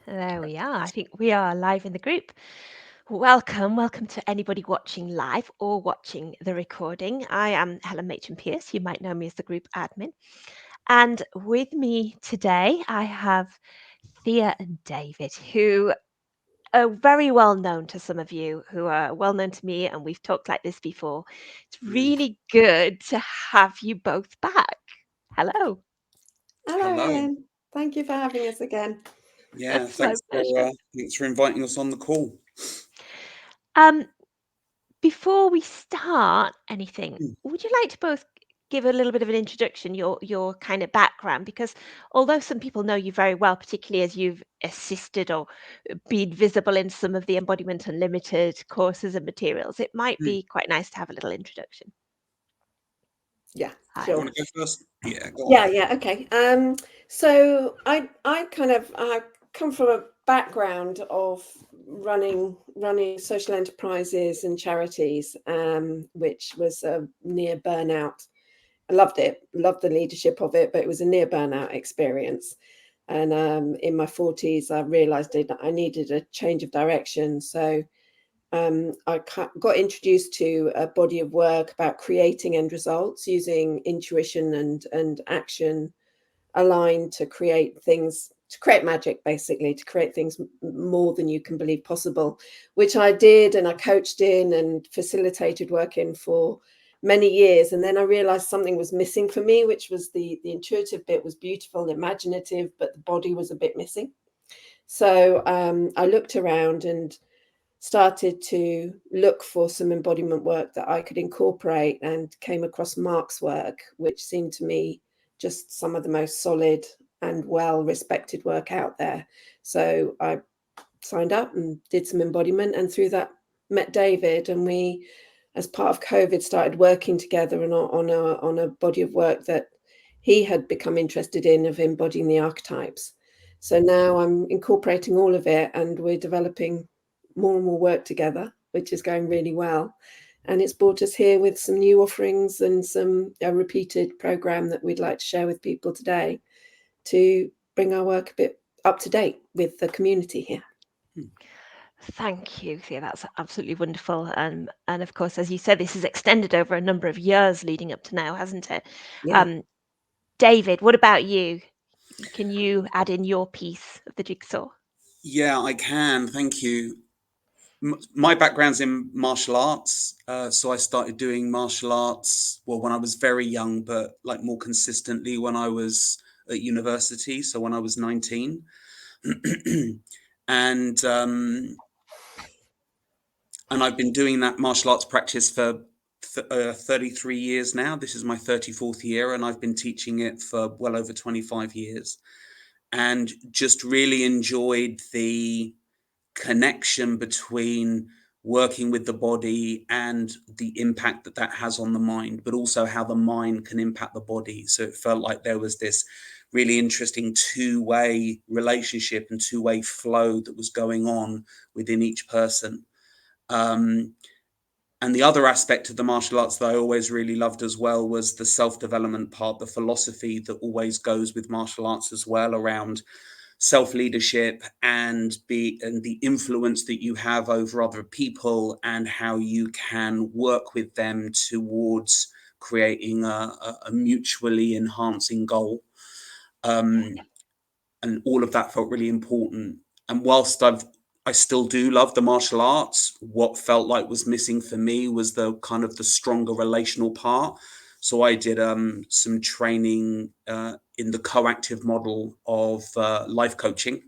There we are. I think we are live in the group. Welcome to anybody watching live or watching the recording. I am Helen Machin-Pierce. You might know me as the group admin. And with me today, I have Thea and David, who are very well known to some of you, who are well known to me, and we've talked like this before. It's Mm. really good to have you both back. Hello. Hello, Hello. Helen. Thank you for having us again. Yeah, It's my pleasure. thanks for inviting us on the call. Um, Before we start anything, Mm. would you like to both give a little bit of an introduction, your kind of background? Because although some people know you very well, particularly as you've assisted or been visible in some of the Embodiment Unlimited courses and materials, it might Mm. be quite nice to have a little introduction. Yeah, Hi. Do you sure. want to go first? Yeah, go on. Yeah, okay. So I come from a background of running social enterprises and charities, which was a near burnout. I loved it, loved the leadership of it, but it was a near burnout experience. And in my 40s, I realised that I needed a change of direction. So got introduced to a body of work about creating end results using intuition and action aligned to create things, to create magic, basically, to create things more than you can believe possible, which I did, and I coached in and facilitated work in for many years. And then I realized something was missing for me, which was the intuitive bit was beautiful and imaginative, but the body was a bit missing. So I looked around and started to look for some embodiment work that I could incorporate, and came across Mark's work, which seemed to me just some of the most solid and well respected work out there. So I signed up and did some embodiment, and through that met David, and we, as part of COVID, started working together on a body of work that he had become interested in, of embodying the archetypes. So now I'm incorporating all of it, and we're developing more and more work together, which is going really well. And it's brought us here with some new offerings and a repeated program that we'd like to share with people today to bring our work a bit up to date with the community here. Thank you, Thea. That's absolutely wonderful. And of course, as you said, this is extended over a number of years leading up to now, hasn't it? Yeah. Um, David, what about you? Can you add in your piece of the jigsaw? Yeah, I can. Thank you. My background's in martial arts, so I started doing martial arts when I was very young, but like more consistently when I was at university. So when I was 19, and and I've been doing that martial arts practice for 33 years now. This is my 34th year, and I've been teaching it for well over 25 years, and just really enjoyed the connection between working with the body and the impact that that has on the mind, but also how the mind can impact the body. So it felt like there was this really interesting two-way relationship and two-way flow that was going on within each person. Um, and the other aspect of the martial arts that I always really loved as well was the self-development part, the philosophy that always goes with martial arts as well, around self-leadership and the influence that you have over other people, and how you can work with them towards creating a mutually enhancing goal. Um, and all of that felt really important. And whilst I still do love the martial arts, what felt like was missing for me was the kind of the stronger relational part. So I did some training in the coactive model of life coaching.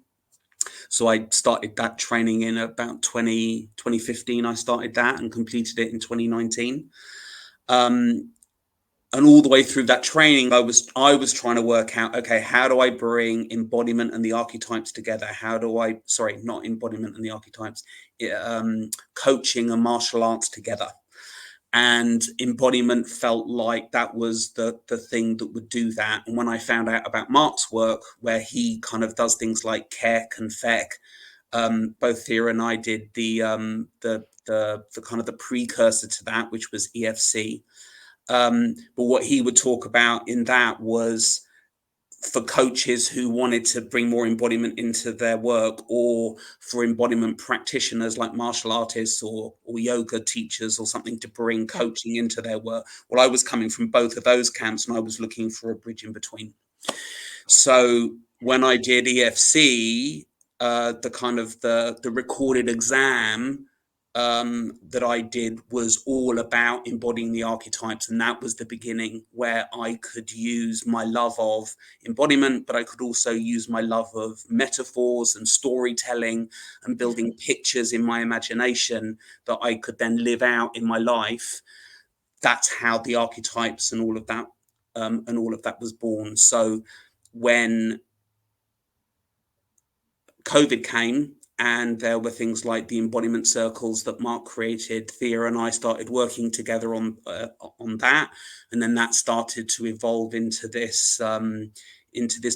So I started that training in about 2015. I started that and completed it in 2019. Um, and all the way through that training, I was trying to work out, okay, how do I bring embodiment and the archetypes together? How do I, sorry, not embodiment and the archetypes, coaching and martial arts together? And embodiment felt like that was the thing that would do that. And when I found out about Mark's work, where he kind of does things like Keck and Feck, both Thea and I did the kind of the precursor to that, which was EFC. But what he would talk about in that was for coaches who wanted to bring more embodiment into their work, or for embodiment practitioners like martial artists or yoga teachers or something to bring coaching into their work. Well, I was coming from both of those camps, and I was looking for a bridge in between. So when I did EFC, the recorded exam that I did was all about embodying the archetypes, and that was the beginning where I could use my love of embodiment, but I could also use my love of metaphors and storytelling and building pictures in my imagination that I could then live out in my life. That's how the archetypes and all of that was born. So when COVID came, and there were things like the embodiment circles that Mark created, Thea and I started working together on that, and then that started to evolve into this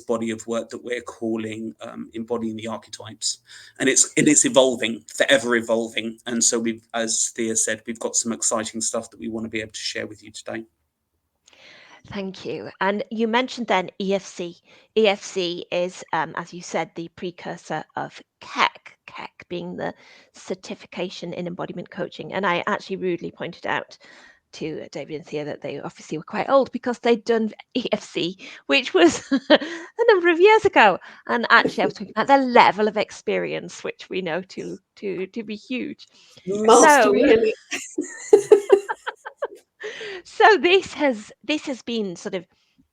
body of work that we're calling embodying the archetypes, and it's evolving, forever evolving. And so we've, as Thea said, we've got some exciting stuff that we want to be able to share with you today. Thank you. And you mentioned then EFC. EFC is, as you said, the precursor of KEC, KEC being the certification in embodiment coaching. And I actually rudely pointed out to David and Thea that they obviously were quite old because they'd done EFC, which was a number of years ago. And actually, I was talking about the level of experience, which we know to be huge. Mastery in it. So this has been sort of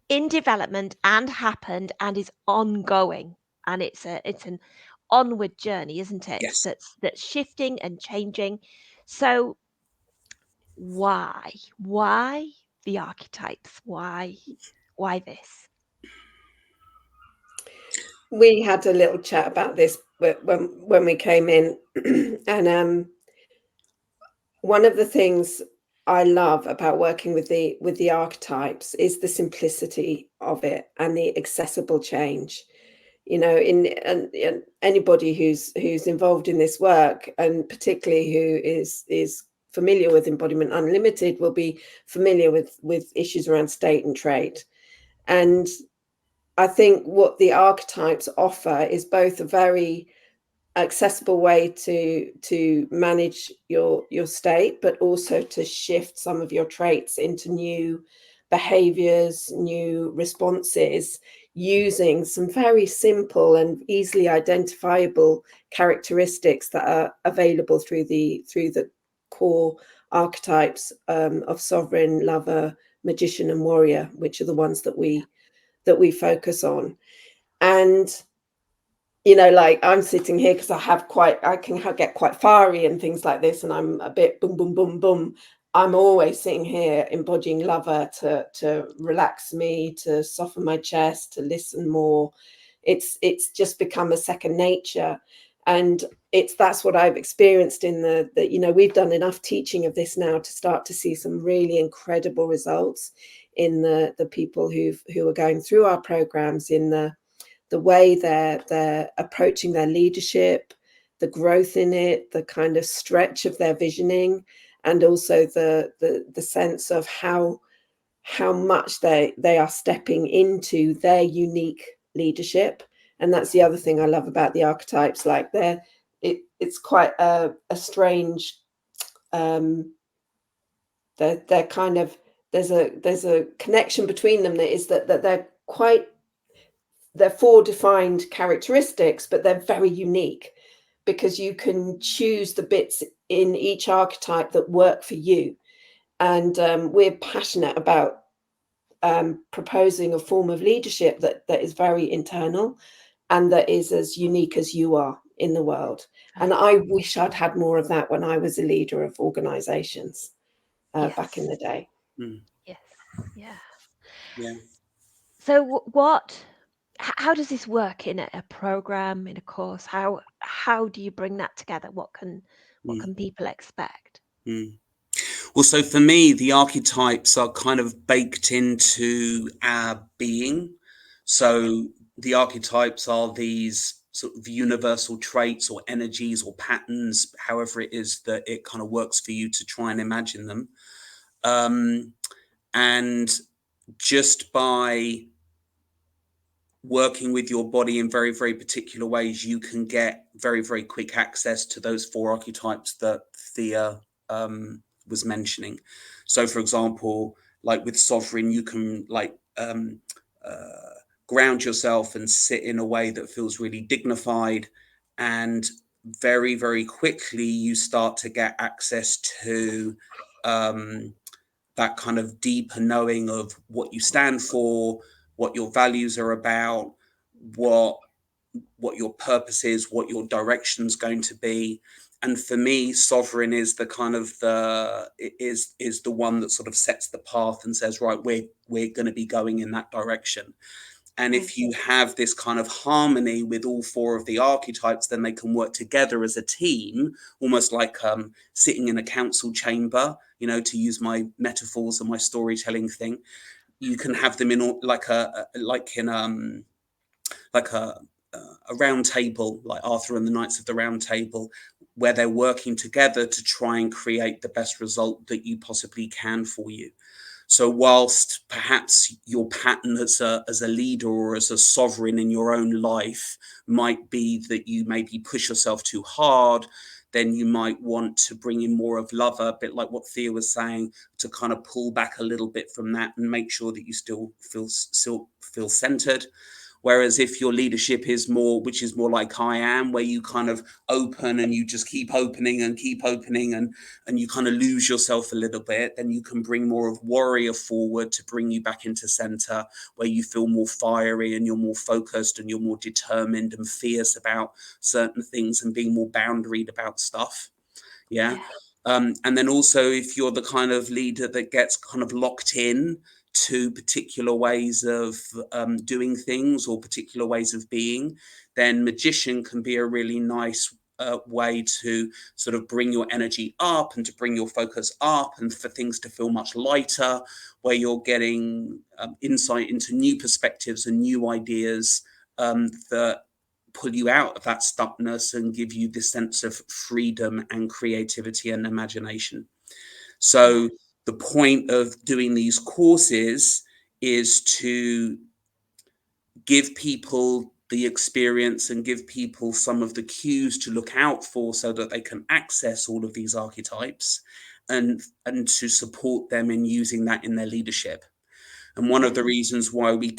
in development and happened and is ongoing, and it's an onward journey, isn't it? Yes. That's shifting and changing. So why the archetypes? Why this? We had a little chat about this when we came in, and one of the things I love about working with the archetypes is the simplicity of it and the accessible change. You know, in anybody who's involved in this work, and particularly who is familiar with Embodiment Unlimited, will be familiar with issues around state and trait. And I think what the archetypes offer is both a very accessible way to manage your state, but also to shift some of your traits into new behaviors, new responses, using some very simple and easily identifiable characteristics that are available through the core archetypes of sovereign, lover, magician, and warrior, which are the ones that we focus on. And you know, like I'm sitting here because I can get quite fiery and things like this, and I'm a bit boom, boom, boom, boom. I'm always sitting here embodying lover to relax me, to soften my chest, to listen more. It's just become a second nature, and that's what I've experienced in the you know, we've done enough teaching of this now to start to see some really incredible results in the people who are going through our programs, in the way they're approaching their leadership, the growth in it, the kind of stretch of their visioning, and also the sense of how much they are stepping into their unique leadership. And that's the other thing I love about the archetypes. Like it's quite a strange. They're kind of, there's a connection between them that is that they're four defined characteristics, but they're very unique because you can choose the bits in each archetype that work for you. And we're passionate about proposing a form of leadership that is very internal and that is as unique as you are in the world. And I wish I'd had more of that when I was a leader of organizations back in the day. Yes. Yeah. Yeah. So how does this work in a program, in a course? How do you bring that together? What can people expect? Well, so for me, the archetypes are kind of baked into our being. So the archetypes are these sort of universal traits or energies or patterns, however it is that it kind of works for you to try and imagine them. And just by working with your body in very, very particular ways, you can get very, very quick access to those 4 archetypes that Thea was mentioning. So, for example, like with sovereign, you can ground yourself and sit in a way that feels really dignified, and very, very quickly you start to get access to that kind of deeper knowing of what you stand for, what your values are about, what your purpose is, what your direction's going to be. And for me, sovereign is the kind of is the one that sort of sets the path and says, right, we're going to be going in that direction. And if you have this kind of harmony with all 4 of the archetypes, then they can work together as a team, almost like sitting in a council chamber, you know, to use my metaphors and my storytelling thing. You can have them in like a round table, like Arthur and the Knights of the Round Table, where they're working together to try and create the best result that you possibly can for you. So whilst perhaps your pattern as a leader or as a sovereign in your own life might be that you maybe push yourself too hard, then you might want to bring in more of lover, a bit like what Thea was saying, to kind of pull back a little bit from that and make sure that you still feel centered. Whereas if your leadership is more, which is more like I am, where you kind of open and you just keep opening and you kind of lose yourself a little bit, then you can bring more of warrior forward to bring you back into center, where you feel more fiery and you're more focused and you're more determined and fierce about certain things and being more boundaried about stuff. Yeah. And then also, if you're the kind of leader that gets kind of locked in to particular ways of doing things or particular ways of being, then magician can be a really nice way to sort of bring your energy up and to bring your focus up and for things to feel much lighter, where you're getting insight into new perspectives and new ideas that pull you out of that stuckness and give you this sense of freedom and creativity and imagination. So the point of doing these courses is to give people the experience and give people some of the cues to look out for so that they can access all of these archetypes and to support them in using that in their leadership. And one of the reasons why we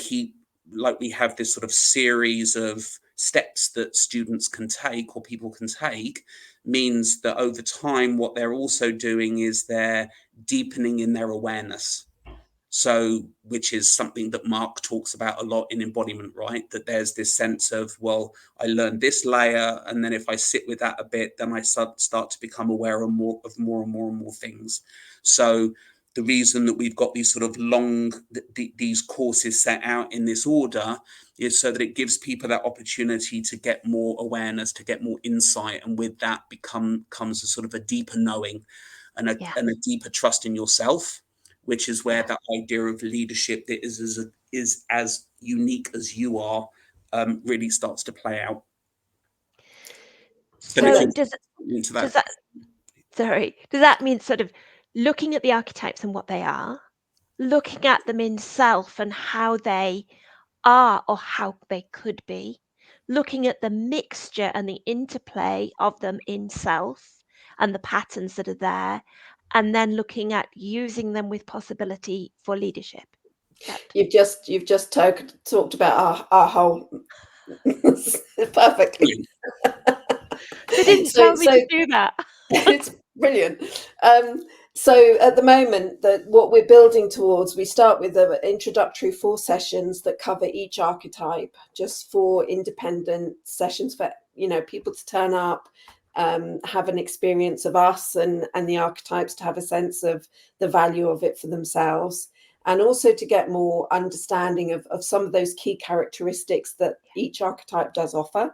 have this sort of series of steps that students can take or people can take means that over time, what they're also doing is they're deepening in their awareness. So, which is something that Mark talks about a lot in embodiment, right? That there's this sense of, well, I learned this layer, and then if I sit with that a bit, then I start to become aware of more and more things. So the reason that we've got these sort of these courses set out in this order is so that it gives people that opportunity to get more awareness, to get more insight, and with that comes a sort of a deeper knowing and a deeper trust in yourself, which is where that idea of leadership that is as unique as you are really starts to play out. So does that mean sort of looking at the archetypes and what they are, looking at them in self and how they are or how they could be, looking at the mixture and the interplay of them in self and the patterns that are there, and then looking at using them with possibility for leadership? You've just talked about our whole perfectly. They didn't tell me to do that. It's brilliant. So at the moment, what we're building towards, we start with the introductory 4 sessions that cover each archetype, just 4 independent sessions for people to turn up, have an experience of us and the archetypes, to have a sense of the value of it for themselves, and also to get more understanding of some of those key characteristics that each archetype does offer.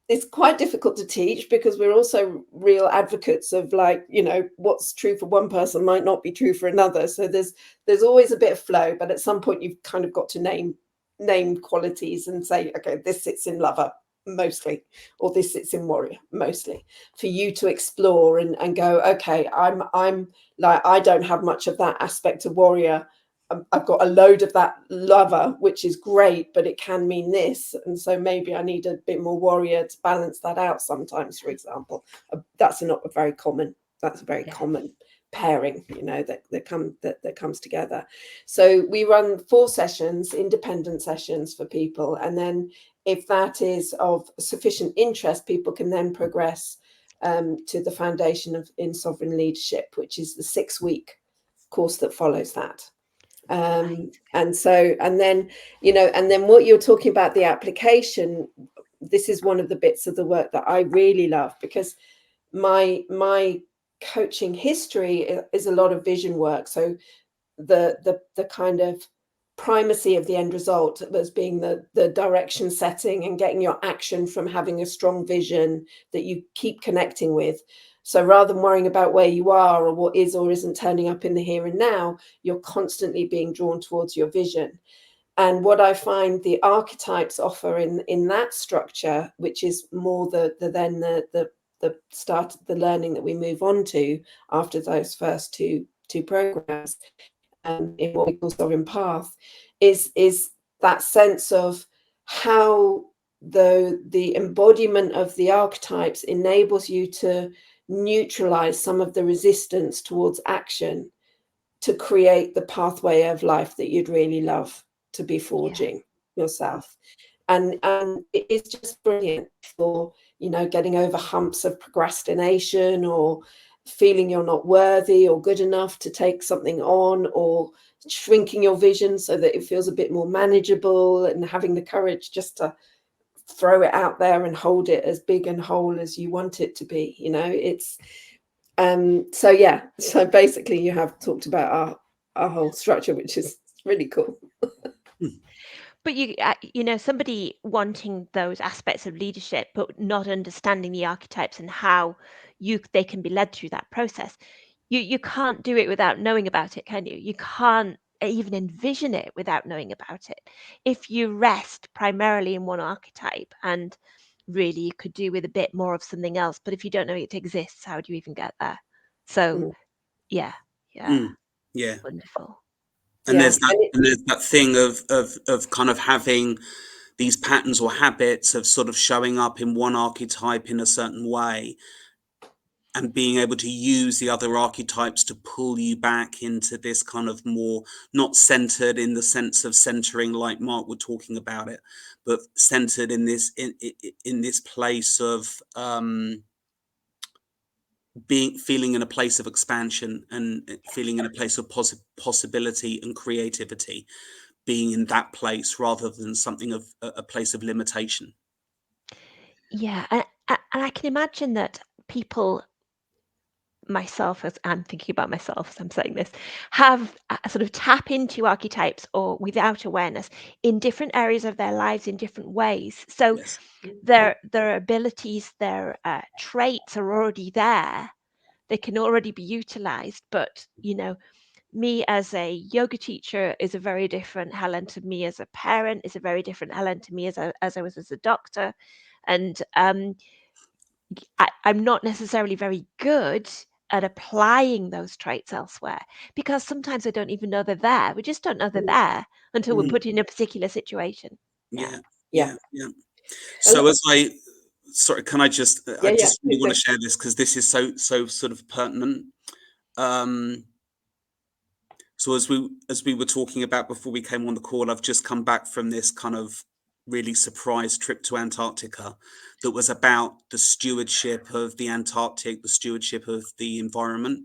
It's quite difficult to teach because we're also real advocates of, like, what's true for one person might not be true for another. So there's always a bit of flow, but at some point you've kind of got to name qualities and say, okay, this sits in lover mostly, or this sits in warrior mostly, for you to explore and go, okay, I'm like, I don't have much of that aspect of warrior, I've got a load of that lover, which is great, but it can mean this. And so maybe I need a bit more warrior to balance that out sometimes, for example. That's a very common pairing, that comes together. So we run 4 sessions, independent sessions for people. And then if that is of sufficient interest, people can then progress to the Foundation in Sovereign Leadership, which is the 6-week course that follows that. And then what you're talking about, the application, this is one of the bits of the work that I really love, because my coaching history is a lot of vision work. So the kind of primacy of the end result as being the direction setting and getting your action from having a strong vision that you keep connecting with. So rather than worrying about where you are or what is or isn't turning up in the here and now, you're constantly being drawn towards your vision. And what I find the archetypes offer in that structure, which is more the start of the learning that we move on to after those first two programs, in what we call Sovereign Path, is that sense of how the embodiment of the archetypes enables you to neutralize some of the resistance towards action to create the pathway of life that you'd really love to be forging yourself. And it is just brilliant for, getting over humps of procrastination or feeling you're not worthy or good enough to take something on, or shrinking your vision so that it feels a bit more manageable, and having the courage just to throw it out there and hold it as big and whole as you want it to be. It's so basically you have talked about our whole structure, which is really cool. But somebody wanting those aspects of leadership but not understanding the archetypes and how they can be led through that process, you can't do it without knowing about it, can you? You can't even envision it without knowing about it. If you rest primarily in one archetype, and really you could do with a bit more of something else, but if you don't know it exists, how do you even get there? So yeah, wonderful. And there's that thing of kind of having these patterns or habits of sort of showing up in one archetype in a certain way, and being able to use the other archetypes to pull you back into this kind of more, not centered in the sense of centering like Mark were talking about it, but centered in this place of feeling in a place of expansion, and feeling in a place of possibility and creativity, being in that place rather than something of a place of limitation. Yeah, and I can imagine that people, myself, as I'm thinking about myself as I'm saying this, have sort of tap into archetypes or without awareness in different areas of their lives in different ways. So Yes. their abilities, their traits are already there. They can already be utilized, but me as a yoga teacher is a very different Helen to me as a parent, is a very different Helen to me as I was as a doctor. And I'm not necessarily very good at applying those traits elsewhere, because sometimes I don't even know they're there. We just don't know they're there until we're put in a particular situation. Yeah. So Sorry, can I just really want to share this, because this is so sort of pertinent. So as we were talking about before we came on the call, I've just come back from this kind of really surprise trip to Antarctica that was about the stewardship of the Antarctic, the stewardship of the environment.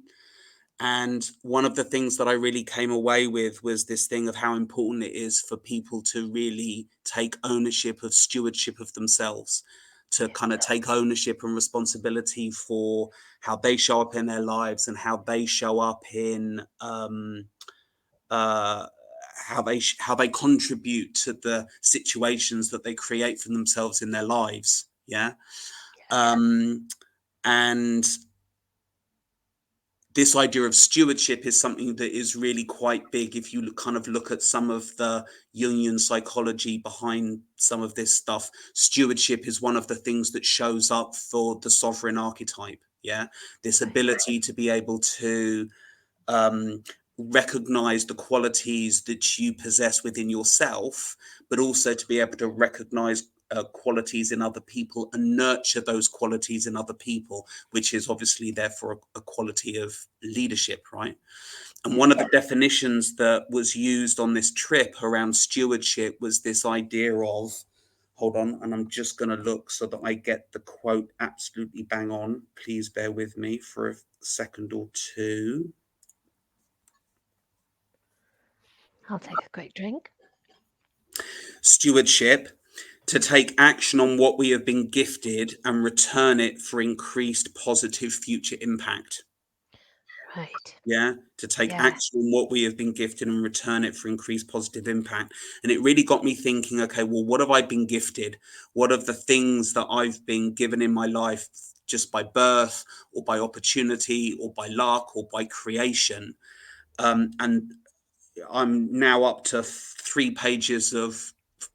And one of the things that I really came away with was this thing of how important it is for people to really take ownership of stewardship of themselves, to kind of take ownership and responsibility for how they show up in their lives, and how they show up in how they contribute to the situations that they create for themselves in their lives. And this idea of stewardship is something that is really quite big. If you kind of look at some of the Jungian psychology behind some of this stuff, stewardship is one of the things that shows up for the sovereign archetype. This ability to be able to recognize the qualities that you possess within yourself, but also to be able to recognize qualities in other people and nurture those qualities in other people, which is obviously therefore a quality of leadership, right? And one of the definitions that was used on this trip around stewardship was this idea of, hold on, and I'm just going to look so that I get the quote absolutely bang on. Please bear with me for a second or two. I'll take a quick drink. Stewardship: to take action on what we have been gifted and return it for increased positive future impact. Right. Yeah, to take Yeah. action on what we have been gifted and return it for increased positive impact. And it really got me thinking, okay, well, what have I been gifted? What are the things that I've been given in my life just by birth or by opportunity or by luck or by creation? And I'm now up to 3 pages of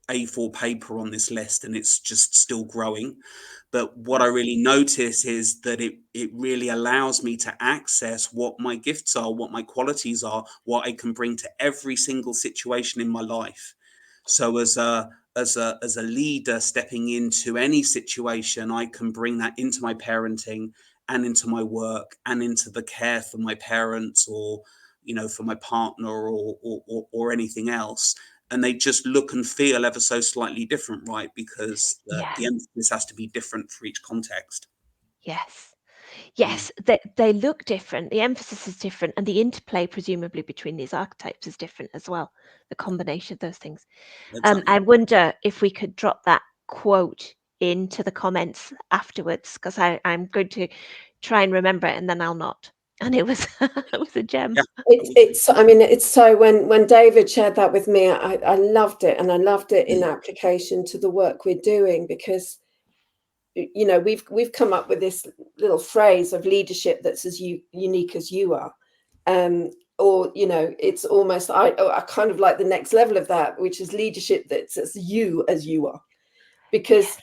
A4 paper on this list, and it's just still growing. But what I really notice is that it really allows me to access what my gifts are, what my qualities are, what I can bring to every single situation in my life. So as a leader stepping into any situation, I can bring that into my parenting and into my work and into the care for my parents, or for my partner, or anything else. And they just look and feel ever so slightly different, right? Because Yeah. the emphasis has to be different for each context. Yes. Yes, they look different. The emphasis is different, and the interplay, presumably, between these archetypes is different as well. The combination of those things. Exactly. I wonder if we could drop that quote into the comments afterwards, because I'm going to try and remember it, and then I'll not. And it was it was a gem. Yeah. It's so when David shared that with me, I loved it, and I loved it in application to the work we're doing, because we've come up with this little phrase of leadership that's as unique as you are, or it's almost I kind of like the next level of that, which is leadership that's as you are, because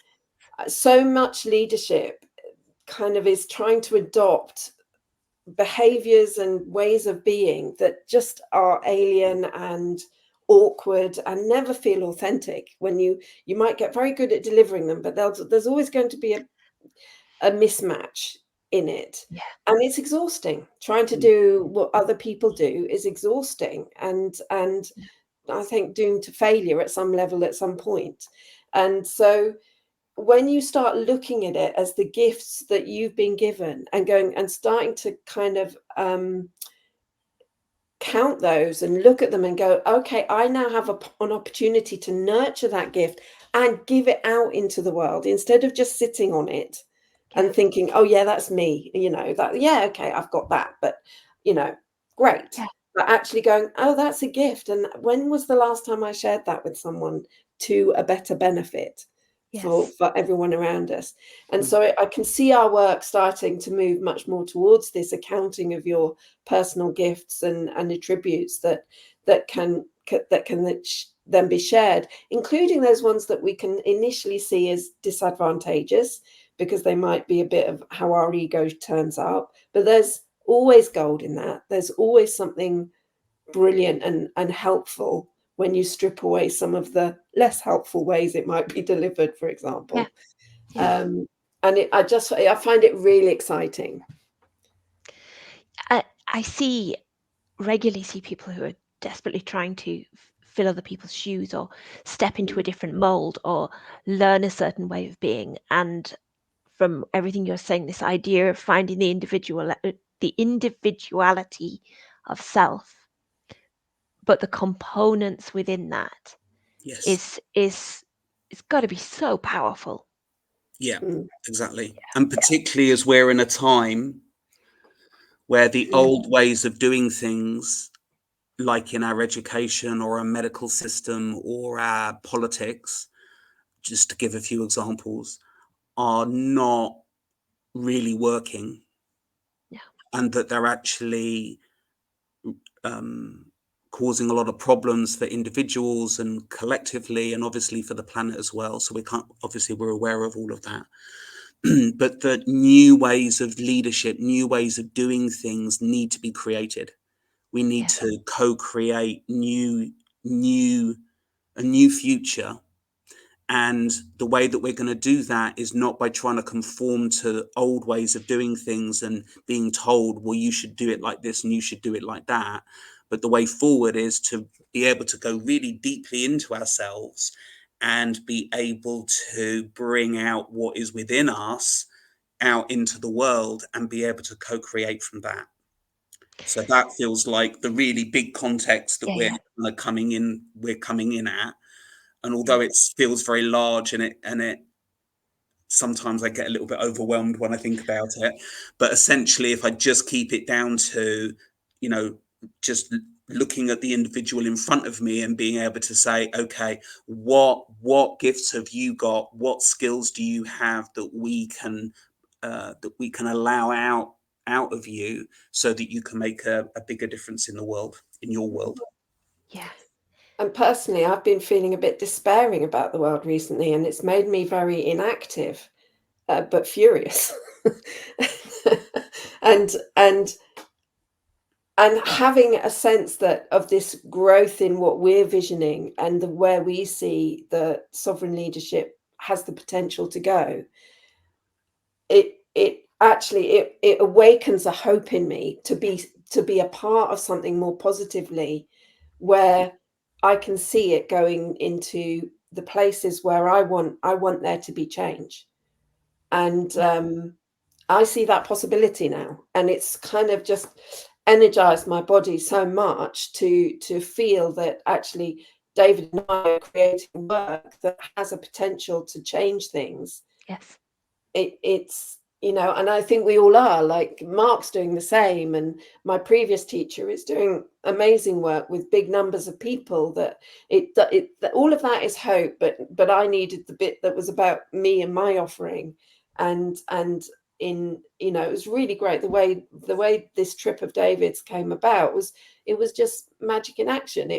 so much leadership kind of is trying to adopt behaviors and ways of being that just are alien and awkward and never feel authentic. When you might get very good at delivering them, but there's always going to be a mismatch in it. Yeah. And it's exhausting. Trying to do what other people do is exhausting, and I think doomed to failure at some level at some point. And so when you start looking at it as the gifts that you've been given, and going and starting to kind of count those and look at them and go, okay, I now have an opportunity to nurture that gift and give it out into the world, instead of just sitting on it and thinking, oh yeah, that's me, okay, I've got that, but great. Yeah. But actually going, oh, that's a gift, and when was the last time I shared that with someone to a better benefit for everyone around us? And so I can see our work starting to move much more towards this accounting of your personal gifts and attributes that can then be shared, including those ones that we can initially see as disadvantageous, because they might be a bit of how our ego turns up. But there's always gold in that. There's always something brilliant and helpful when you strip away some of the less helpful ways it might be delivered, for example. And I find it really exciting. I regularly see people who are desperately trying to fill other people's shoes, or step into a different mold, or learn a certain way of being. And from everything you're saying, this idea of finding the individuality of self, but the components within that is it's got to be so powerful. Yeah, exactly. And particularly as we're in a time where the old ways of doing things, like in our education or our medical system or our politics, just to give a few examples, are not really working. Yeah. And that they're actually causing a lot of problems for individuals and collectively, and obviously for the planet as well. So we're aware of all of that. But the new ways of leadership, new ways of doing things need to be created. We need to co-create a new future. And the way that we're going to do that is not by trying to conform to old ways of doing things and being told, well, you should do it like this and you should do it like that. But the way forward is to be able to go really deeply into ourselves and be able to bring out what is within us out into the world and be able to co-create from that. So that feels like the really big context that we're coming in at. And although it feels very large and it sometimes I get a little bit overwhelmed when I think about it, but essentially if I just keep it down to, you know, just looking at the individual in front of me and being able to say, okay, what gifts have you got? What skills do you have that we can allow out of you so that you can make a bigger difference in the world, in your world? Yeah. And personally, I've been feeling a bit despairing about the world recently, and it's made me very inactive, but furious. and having a sense that of this growth in what we're visioning and where we see the sovereign leadership has the potential to go, it actually awakens a hope in me to be a part of something more positively, where I can see it going into the places where I want there to be change. And I see that possibility now, and it's kind of just energized my body so much to feel that actually David and I are creating work that has a potential to change things. Yes. It's, you know, and I think we all are. Like Mark's doing the same, and my previous teacher is doing amazing work with big numbers of people. That all of that is hope, but I needed the bit that was about me and my offering, and in, you know, it was really great the way this trip of David's came about. It was just magic in action.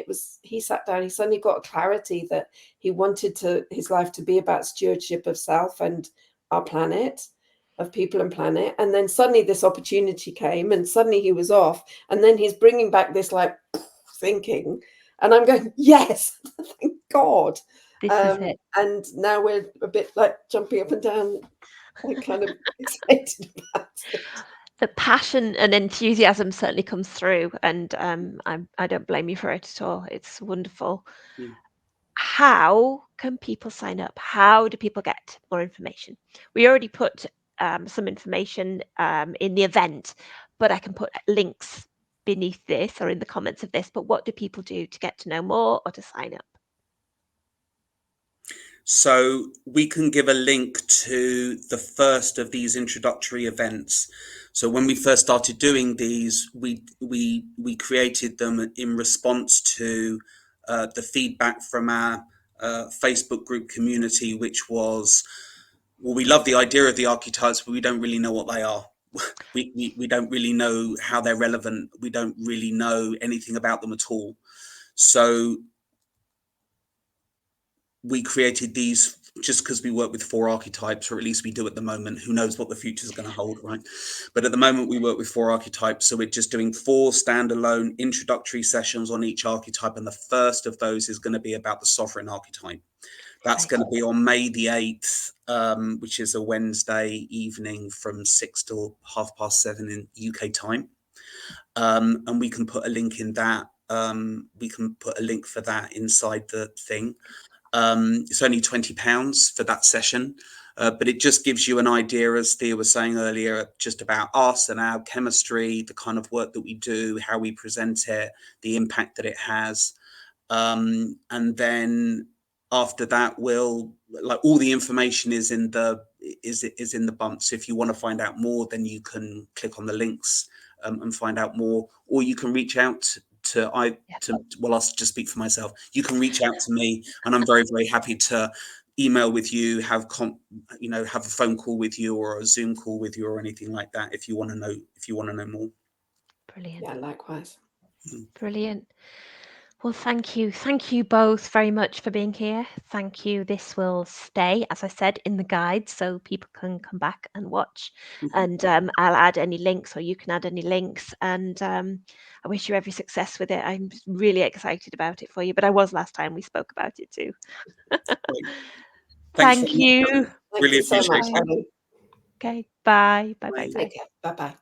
He sat down, he suddenly got a clarity that he wanted his life to be about stewardship of self and our planet, of people and planet. And then suddenly this opportunity came, and suddenly he was off, and then he's bringing back this like thinking, and I'm going, yes, thank God. This is it. And now we're a bit like jumping up and down, like kind of excited about it. The passion and enthusiasm certainly comes through, and I don't blame you for it at all. It's wonderful. How can people sign up? How do people get more information? We already put some information in the event, but I can put links beneath this or in the comments of this. But what do people do to get to know more or to sign up? So we can give a link to the first of these introductory events. So when we first started doing these, we created them in response to the feedback from our Facebook group community, which was, well, we love the idea of the archetypes, but we don't really know what they are. We don't really know how they're relevant. We don't really know anything about them at all. So we created these just because we work with 4 archetypes, or at least we do at the moment. Who knows what the future is going to hold, right? But at the moment we work with 4 archetypes. So we're just doing 4 standalone introductory sessions on each archetype. And the first of those is going to be about the sovereign archetype. That's going to be on May the 8th, which is a Wednesday evening from 6 till 7:30 in UK time. And we can put a link in that. We can put a link for that inside the thing. It's only £20 for that session, but it just gives you an idea, as Thea was saying earlier, just about us and our chemistry, the kind of work that we do, how we present it, the impact that it has. And then after that, all the information is in the bump. So if you want to find out more, then you can click on the links and find out more, or you can reach out well, I'll just speak for myself. You can reach out to me, and I'm very, very happy to email with you, have a phone call with you, or a Zoom call with you, or anything like that, if you want to know more. Brilliant. Yeah, likewise. Brilliant. Well, thank you. Thank you both very much for being here. Thank you. This will stay, as I said, in the guide so people can come back and watch. And I'll add any links, or you can add any links. And I wish you every success with it. I'm really excited about it for you. But I was last time we spoke about it too. Great. Thanks Thank very much, you. Helen. Thank Really you so much, appreciate it. Bye. Helen. Okay. Bye. Bye. Bye. Bye. Bye. Take care. Bye bye.